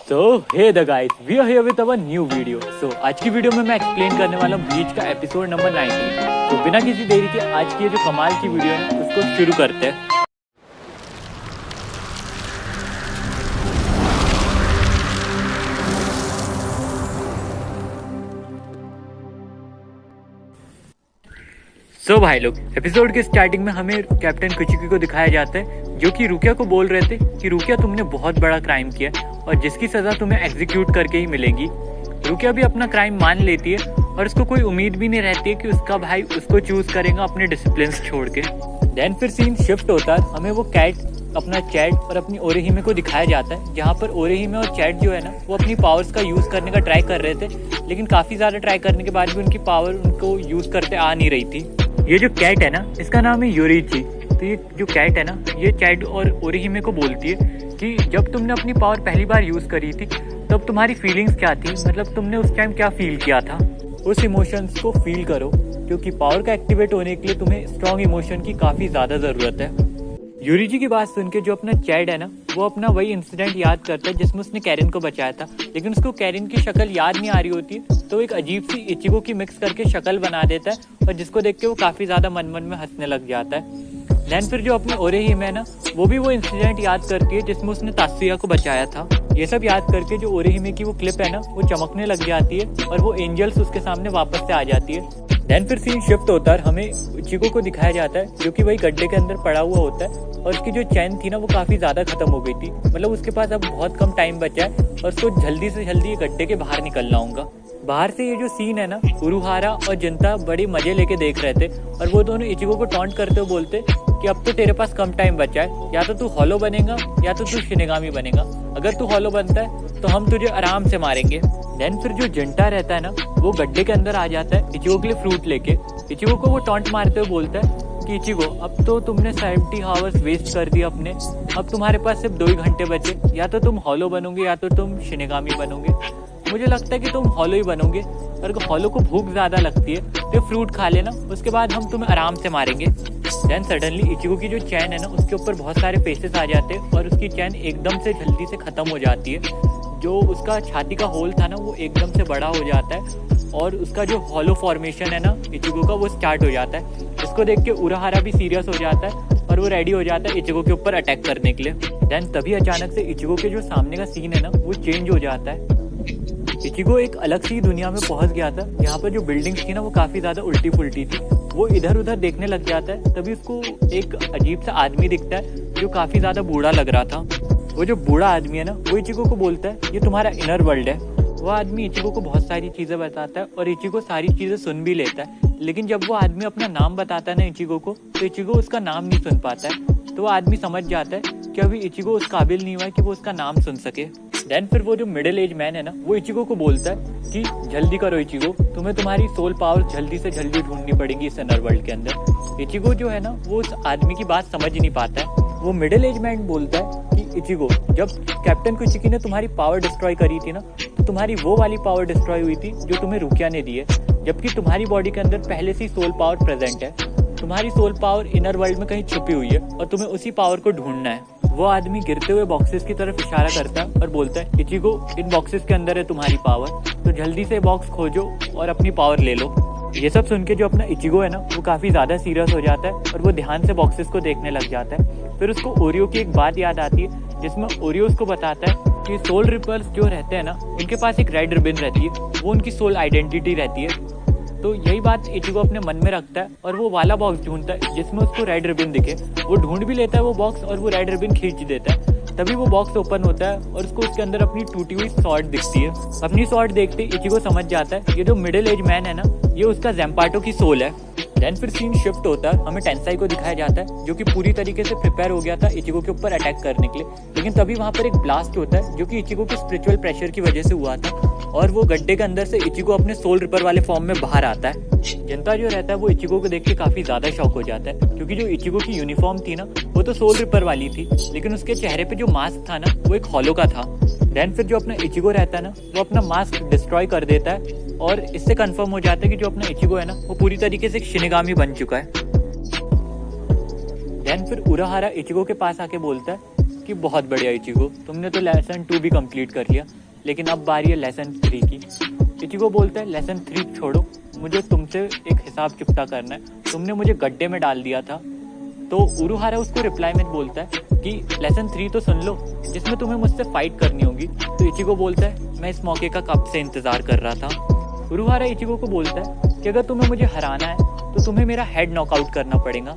So hey the guys, we are here with our new video. So आज की video में मैं explain करने वाला हूँ ब्लीच का एपिसोड नंबर 19। तो बिना किसी देरी के आज की ये जो कमाल की वीडियो है उसको शुरू करते हैं। सो भाई लोग, एपिसोड के स्टार्टिंग में हमें कैप्टन कुचिकी को दिखाया जाता है जो कि रुकिया को बोल रहे थे कि रुकिया तुमने बहुत बड़ा क्राइम किया और जिसकी सजा तुम्हें एग्जीक्यूट करके ही मिलेगी। रुकिया भी अपना क्राइम मान लेती है और उसको कोई उम्मीद भी नहीं रहती है कि उसका भाई उसको चूज करेगा अपने डिसिप्लिन छोड़ के। देन फिर सीन शिफ्ट होता है, हमें वो कैट अपना चैट और अपनी ओरेहिमे को दिखाया जाता है, जहाँ पर ओरेहिमे और चैट जो है ना वो अपनी पावर्स का यूज करने का ट्राई कर रहे थे, लेकिन काफी ज्यादा ट्राई करने के बाद भी उनकी पावर उनको यूज करते आ नहीं रही थी। ये जो कैट है ना इसका नाम है योरीची। तो ये जो कैट है ना ये चैट और ओरेहिमे को बोलती है कि जब तुमने अपनी पावर पहली बार यूज करी थी तब तुम्हारी फीलिंग्स क्या थी, मतलब तुमने उस टाइम क्या फील किया था। उस इमोशंस को फील करो क्योंकि पावर का एक्टिवेट होने के लिए तुम्हें स्ट्रॉन्ग इमोशन की काफी ज्यादा जरूरत है। यूरिजी की बात सुन के जो अपना चैड है ना वो अपना वही इंसिडेंट याद करता है जिसमें उसने कैरिन को बचाया था, लेकिन उसको कैरिन की शक्ल याद नहीं आ रही होती तो एक अजीब सी इचिगो की मिक्स करके शक्ल बना देता है और जिसको देख के वो काफी ज्यादा मन मन में हंसने लग जाता है। देन फिर जो अपनी ओरेहिमे है ना वो भी वो इंसिडेंट याद करती है जिसमें उसने तात्सुया को बचाया था। ये सब याद करके जो ओरेहिमे की वो क्लिप है ना वो चमकने लग जाती है और वो एंजल्स उसके सामने वापस से आ जाती है। देन फिर सीन शिफ्ट होता है, हमें इचिगो को दिखाया जाता है जो कि वही गड्ढे के अंदर पड़ा हुआ होता है और उसकी जो चैन थी ना वो काफी ज्यादा खत्म हो गई थी, मतलब उसके पास अब बहुत कम टाइम बचा है और उसको जल्दी से जल्दी ये गड्ढे के बाहर निकलना होगा। बाहर से ये जो सीन है ना उरुहारा और जिंता बड़े मजे लेके देख रहे थे और वो दोनों इचिगो को टॉन्ट करते हुए बोलते कि अब तो तेरे पास कम टाइम बचा है, या तो तू हॉलो बनेगा या तो तू शिनिगामी बनेगा। अगर तू हॉलो बनता है तो हम तुझे आराम से मारेंगे। देन फिर जो जिंटा रहता है ना वो गड्ढे के अंदर आ जाता है इचिगो के लिए फ्रूट लेके। इचिगो को वो टॉन्ट मारते हुए बोलता है कि इचिगो अब तो तुमने 70 आवर्स वेस्ट कर दिए अपने, अब तुम्हारे पास सिर्फ 2 ही घंटे बचे, या तो तुम हॉलो बनोगे या तो तुम शिनिगामी बनोगे। मुझे लगता है कि तुम हॉलो ही बनोगे, और हॉलो को भूख ज्यादा लगती है तो फ्रूट खा लेना, उसके बाद हम तुम्हें आराम से मारेंगे। देन सडनली इचिगो की जो चैन है ना उसके ऊपर बहुत सारे फेसेस आ जाते हैं और उसकी चैन एकदम से जल्दी से खत्म हो जाती है। जो उसका छाती का होल था ना वो एकदम से बड़ा हो जाता है और उसका जो हॉलो फॉर्मेशन है ना इचिगो का वो स्टार्ट हो जाता है। इसको देख के उराहारा भी सीरियस हो जाता है और वो रेडी हो जाता है इचिगो के ऊपर अटैक करने के लिए। देन तभी अचानक से इचिगो के जो सामने का सीन है ना वो चेंज हो जाता है। इचिगो एक अलग सी दुनिया में पहुंच गया था यहाँ पर जो बिल्डिंग्स थी ना वो काफी ज्यादा उल्टी फुल्टी थी। वो इधर उधर देखने लग जाता है, तभी उसको एक अजीब सा आदमी दिखता है जो काफी ज्यादा बूढ़ा लग रहा था। वो जो बूढ़ा आदमी है ना वो इचिगो को बोलता है ये तुम्हारा इनर वर्ल्ड है। वो आदमी इचिगो को बहुत सारी चीजें बताता है और इचिगो सारी चीजें सुन भी लेता है, लेकिन जब वो आदमी अपना नाम बताता है ना इचिगो को तो इचिगो उसका नाम नहीं सुन पाता है। तो वो आदमी समझ जाता है कि अभी इचिगो उस काबिल नहीं हुआ है कि वो उसका नाम सुन सके। देन फिर वो जो मिडिल एज मैन है ना वो इचिगो को बोलता है कि जल्दी करो इचिगो, तुम्हें तुम्हारी सोल पावर जल्दी से जल्दी ढूंढनी पड़ेगी इस इनर वर्ल्ड के अंदर। इचिगो जो है ना वो उस आदमी की बात समझ ही नहीं पाता है। वो मिडिल एज मैन बोलता है कि इचिगो जब कैप्टन कुचिकी ने तुम्हारी पावर डिस्ट्रॉय करी थी ना तो तुम्हारी वो वाली पावर डिस्ट्रॉय हुई थी जो तुम्हें रुकिया ने दी है, जबकि तुम्हारी बॉडी के अंदर पहले से सोल पावर प्रेजेंट है। तुम्हारी सोल पावर इनर वर्ल्ड में कहीं छुपी हुई है और तुम्हें उसी पावर को ढूंढना है। वो आदमी गिरते हुए बॉक्सेस की तरफ इशारा करता है और बोलता है इचिगो इन बॉक्सेस के अंदर है तुम्हारी पावर, तो जल्दी से बॉक्स खोजो और अपनी पावर ले लो। ये सब सुन के जो अपना इचिगो है ना वो काफी ज्यादा सीरियस हो जाता है और वो ध्यान से बॉक्सेस को देखने लग जाता है। फिर उसको ओरियो की एक बात याद आती है जिसमें ओरियो उसको बताता है कि सोल रिपर्स जो रहते हैं ना उनके पास एक रेड रिबन रहती है, वो उनकी सोल आइडेंटिटी रहती है। तो यही बात इचिगो अपने मन में रखता है और वो वाला बॉक्स ढूंढता है जिसमें उसको रेड रिबन दिखे। वो ढूंढ भी लेता है वो बॉक्स और वो रेड रिबन खींच देता है। तभी वो बॉक्स ओपन होता है और उसको उसके अंदर अपनी टूटी हुई स्वॉर्ड दिखती है। अपनी स्वॉर्ड देखते इचिगो समझ जाता है ये जो मिडिल एज मैन है ना ये उसका ज़ैम्पाटो की सोल है। देन फिर सीन शिफ्ट होता है, हमें टेंसाई को दिखाया जाता है जो कि पूरी तरीके से प्रिपेयर हो गया था इचिगो के ऊपर अटैक करने के लिए, लेकिन तभी वहाँ पर एक ब्लास्ट होता है जो कि इचिगो के स्पिरिचुअल प्रेशर की वजह से हुआ था और वो गड्ढे के अंदर से इचिगो अपने सोल रिपर वाले फॉर्म में बाहर आता है। जिंता जो रहता है वो इचिगो को देख के काफी ज्यादा शॉक हो जाता है क्योंकि जो इचिगो की यूनिफॉर्म थी ना वो तो सोल रिपर वाली थी, लेकिन उसके चेहरे पे जो मास्क था ना वो एक हॉलो का था। देन फिर जो अपना इचिगो रहता है ना वो अपना मास्क डिस्ट्रॉय कर देता है और इससे कंफर्म हो जाता है कि जो अपना इचिगो है ना वो पूरी तरीके से एक शिनिगामी बन चुका है। देन फिर उराहारा इचिगो के पास आके बोलता है कि बहुत बढ़िया इचिगो, तुमने तो लेसन 2 भी कंप्लीट कर लिया, लेकिन अब बारी है लेसन 3 की। इचिगो बोलता है लेसन 3 छोड़ो, मुझे तुमसे एक हिसाब चुकता करना है, तुमने मुझे गड्ढे में डाल दिया था। तो उरुहारा उसको रिप्लाई में बोलता है कि लेसन 3 तो सुन लो, जिसमें तुम्हें मुझसे फाइट करनी होगी। तो इचिगो बोलता है मैं इस मौके का कब से इंतजार कर रहा था। उरुहारा इचिगो को बोलता है कि अगर तुम्हें मुझे हराना है तो तुम्हें मेरा हेड नॉकआउट करना पड़ेगा,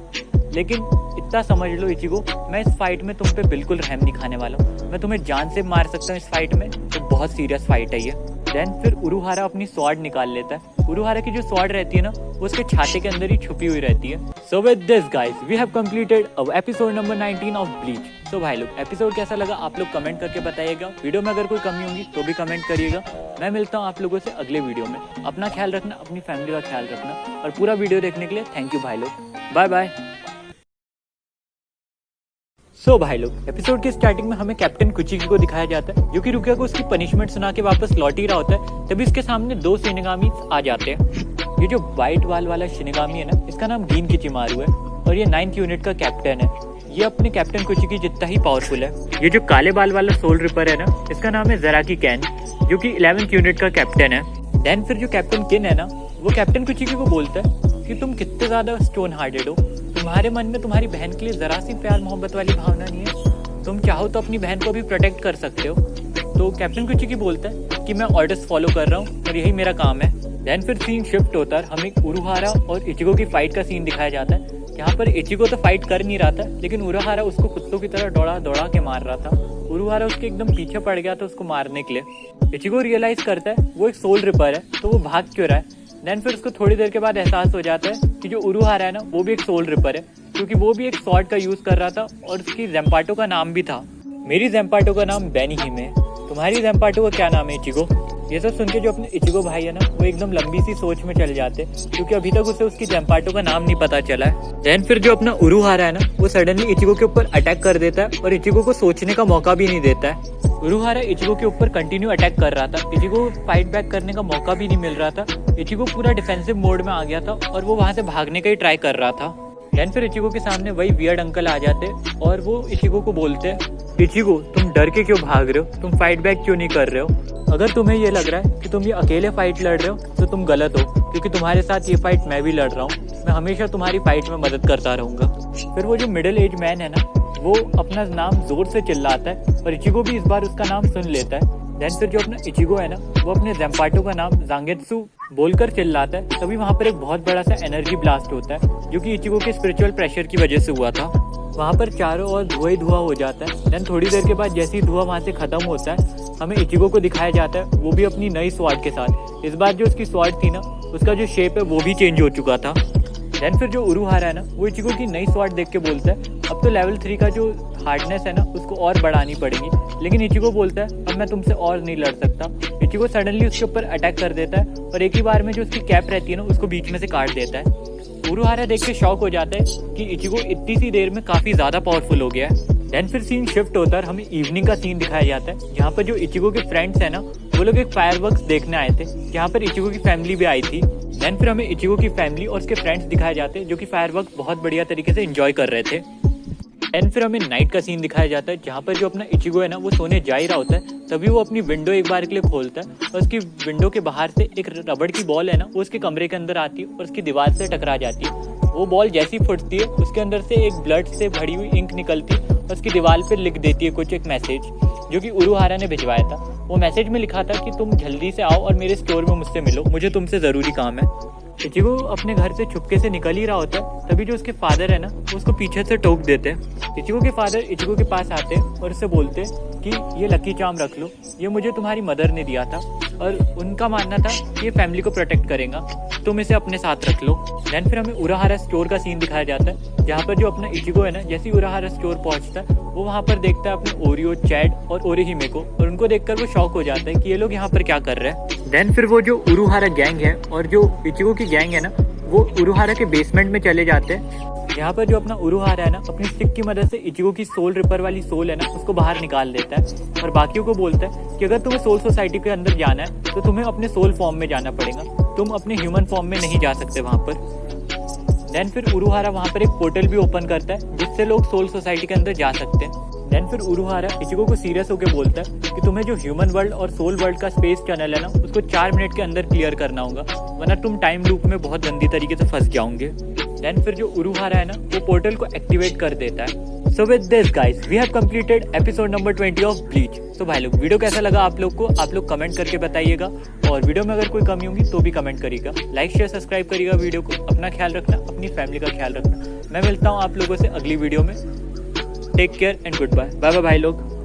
लेकिन इतना समझ लो इचिगो, मैं इस फाइट में तुम पे बिल्कुल रहम नहीं खाने वाला हूँ, मैं तुम्हें जान से मार सकता हूँ इस फाइट में, तो बहुत सीरियस फाइट है ये। देन फिर उरुहारा अपनी स्वॉर्ड निकाल लेता है। उरुहारा की जो स्वॉर्ड रहती है ना, वो उसके छाते के अंदर ही छुपी हुई रहती है। So with this guys we have completed episode number 19 of Bleach. So भाई लोग, एपिसोड कैसा लगा आप लोग कमेंट करके बताइएगा। वीडियो में अगर कोई कमी होगी तो भी कमेंट करिएगा। मैं मिलता हूँ आप लोगों से अगले वीडियो में। अपना ख्याल रखना, अपनी फैमिली का ख्याल रखना, और पूरा वीडियो देखने के लिए थैंक यू भाई लोग। Bye bye. सो भाई लोग, एपिसोड के स्टार्टिंग में हमें कैप्टन कुचिकी को दिखाया जाता है, जो कि रुकिया को उसकी पनिशमेंट सुना के वापस लौट ही रहा होता है। तभी इसके सामने 2 शिनिगामी आ जाते हैं। ये जो व्हाइट वाल वाला शिनिगामी है ना, इसका नाम गीन किचिमारू है और ये 9th यूनिट का कैप्टन है। ये अपने कैप्टन कुचिकी जितना ही पावरफुल है। ये जो काले बाल वाला सोल रिपर है ना, इसका नाम है जराकी कैन, जो कि 11th यूनिट का कैप्टन है। देन फिर जो कैप्टन किन है ना, वो कैप्टन कुचिकी को बोलता है कि तुम कितने ज्यादा स्टोन हार्टेड हो, तुम्हारे मन में तुम्हारी बहन के लिए जरा सी प्यार मोहब्बत वाली भावना नहीं है, तुम चाहो तो अपनी बहन को भी प्रोटेक्ट कर सकते हो। तो कैप्टन कुचिकी बोलता है कि मैं ऑर्डर्स फॉलो कर रहा हूँ और यही मेरा काम है। देन फिर सीन शिफ्ट होता है, हमें उरुहारा और इचिगो की फाइट का सीन दिखाया जाता है। यहाँ पर इचिगो तो फाइट कर नहीं रहा था, लेकिन उरुहारा उसको कुत्तों की तरह दौड़ा दौड़ा के मार रहा था। उरुहारा उसके एकदम पीछे पड़ गया था उसको मारने के लिए। इचिगो रियलाइज करता है वो एक सोल रिपर है, तो वो भाग क्यों रहा है। देन फिर उसको थोड़ी देर के बाद एहसास हो जाता है कि जो उरुहारा है ना, वो भी एक सोल रिपर है, क्योंकि वो भी एक स्वॉर्ड का यूज कर रहा था और उसकी ज़ेम्पाटो का नाम भी था। मेरी ज़ेम्पाटो का नाम बेनीहिमे है, तुम्हारी ज़ेम्पाटो का क्या नाम है इचिगो। ये सब सुन के जो अपने इचिगो भाई है ना, वो एकदम लंबी सी सोच में चल जाते, क्योंकि अभी तक उसे उसकी ज़ेम्पाटो का नाम नहीं पता चला है। देन फिर जो अपना उरुहारा है ना, वो सडनली इचिगो के ऊपर अटैक कर देता है और इचिगो को सोचने का मौका भी नहीं देता है। उरुहारा इचिगो के ऊपर कंटिन्यू अटैक कर रहा था, इचिगो को फाइट बैक करने का मौका भी नहीं मिल रहा था। इचिगो पूरा डिफेंसिव मोड में आ गया था और वो वहां से भागने का ही ट्राई कर रहा था। देन फिर इचिगो के सामने वही वियर्ड अंकल आ जाते और वो इचिगो को बोलते हैं, इचिगो तुम डर के क्यों भाग रहे हो, तुम फाइट बैक क्यों नहीं कर रहे हो। अगर तुम्हें ये लग रहा है कि तुम ये अकेले फाइट लड़ रहे हो तो तुम गलत हो, क्योंकि तुम्हारे साथ ये फाइट मैं भी लड़ रहा हूँ, मैं हमेशा तुम्हारी फाइट में मदद करता रहूंगा। फिर वो जो मिडिल एज मैन है ना, वो अपना नाम जोर से चिल्लाता है और इचिगो भी इस बार उसका नाम सुन लेता है। देन फिर जो अपना इचिगो है ना, वो अपने ज़ेम्पाटो का नाम जांगेत्सु बोलकर चिल्लाता है। तभी वहाँ पर एक बहुत बड़ा सा एनर्जी ब्लास्ट होता है, जो कि इचिगो के स्पिरिचुअल प्रेशर की वजह से हुआ था। वहाँ पर चारों ओर धुआं ही धुआं हो जाता है। देन थोड़ी देर के बाद जैसे ही धुआं वहाँ से खत्म होता है, हमें इचिगो को दिखाया जाता है, वो भी अपनी नई स्वॉर्ड के साथ। इस बार जो उसकी स्वॉर्ड थी ना, उसका जो शेप है वो भी चेंज हो चुका था। देन फिर जो उरुहारा है ना, वो इचिगो की नई स्वॉर्ड देख के बोलता है अब तो लेवल 3 का जो हार्डनेस है ना, उसको और बढ़ानी पड़ेगी। लेकिन इचिगो बोलता है अब मैं तुमसे और नहीं लड़ सकता। इचिगो सडनली उसके ऊपर अटैक कर देता है और एक ही बार में जो उसकी कैप रहती है ना, उसको बीच में से काट देता है। उरुहारा देख के शॉक हो जाता है कि इचिगो इतनी सी देर में काफी ज्यादा पावरफुल हो गया है। देन फिर सीन शिफ्ट होता है, हमें इवनिंग का सीन दिखाया जाता है, जहाँ पर जो इचिगो के फ्रेंड्स है ना, वो लोग एक फायरवर्क्स देखने आए थे, जहाँ पर इचिगो की फैमिली भी आई थी। देन फिर हमें इचिगो की फैमिली और उसके फ्रेंड्स दिखाए जाते हैं, जो कि फायरवर्क्स बहुत बढ़िया तरीके से एंजॉय कर रहे थे। एंड फिर हमें नाइट का सीन दिखाया जाता है, जहाँ पर जो अपना इचिगो है ना, वो सोने जा ही रहा होता है। तभी वो अपनी विंडो एक बार के लिए खोलता है और उसकी विंडो के बाहर से एक रबड़ की बॉल है ना, वो उसके कमरे के अंदर आती है और उसकी दीवार से टकरा जाती है। वो बॉल जैसी फुटती है, उसके अंदर से एक ब्लड से भरी हुई इंक निकलती है और उसकी दीवार पे लिख देती है कुछ एक मैसेज, जो कि उरुहारा ने भिजवाया था। वो मैसेज में लिखा था कि तुम जल्दी से आओ और मेरे स्टोर में मुझसे मिलो, मुझे तुमसे ज़रूरी काम है। इचिगो अपने घर से चुपके से निकल ही रहा होता है, तभी जो उसके फादर है ना, वो उसको पीछे से टोक देते हैं। इचिगो के फादर इचिगो के पास आते हैं और उससे बोलते हैं कि ये लकी चार्म रख लो, ये मुझे तुम्हारी मदर ने दिया था और उनका मानना था कि ये फैमिली को प्रोटेक्ट करेगा, तुम इसे अपने साथ रख लो। देन फिर हमें उरुहारा स्टोर का सीन दिखाया जाता है, जहाँ पर जो अपना इचिगो है ना, जैसे ही उरुहारा स्टोर पहुंचता है, वो वहाँ पर देखता है अपने ओरियो, चैड और ओरिहिमे को, और उनको देखकर वो शॉक हो जाता है कि ये लोग यहाँ पर क्या कर रहे हैं। देन फिर वो जो उरुहारा गैंग है और जो इचिगो की गैंग है ना, वो उरुहारा के बेसमेंट में चले जाते हैं। यहाँ पर जो अपना उरुहारा है ना, अपनी स्टिक की मदद से इचिगो की सोल रिपर वाली सोल है ना, उसको बाहर निकाल देता है और बाकियों को बोलता है कि अगर तुम्हें सोल सोसाइटी के अंदर जाना है तो तुम्हें अपने सोल फॉर्म में जाना पड़ेगा, तुम अपने ह्यूमन फॉर्म में नहीं जा सकते वहाँ पर। देन फिर उरुहारा वहाँ पर एक पोर्टल भी ओपन करता है, जिससे लोग सोल सोसाइटी के अंदर जा सकते हैं। देन फिर उरुहारा इचिको को सीरियस होकर बोलता है कि तुम्हें जो ह्यूमन वर्ल्ड और सोल वर्ल्ड का स्पेस टनल है ना, उसको 4 मिनट के अंदर क्लियर करना होगा, वरना तुम टाइम लूप में बहुत गंदी तरीके से फंस जाओगे। देन फिर जो उरुहारा है ना, वो पोर्टल को एक्टिवेट कर देता है। So with this guys we have completed episode number 20 of Bleach. तो भाई लोग, वीडियो कैसा लगा आप लोग को, आप लोग कमेंट करके बताइएगा, और वीडियो में अगर कोई कमी होगी तो भी कमेंट करिएगा। लाइक शेयर सब्सक्राइब करिएगा वीडियो को। अपना ख्याल रखना, अपनी फैमिली का ख्याल रखना। मैं मिलता हूँ आप लोगों से अगली वीडियो में। Take care and goodbye. Bye bye भाई लोग।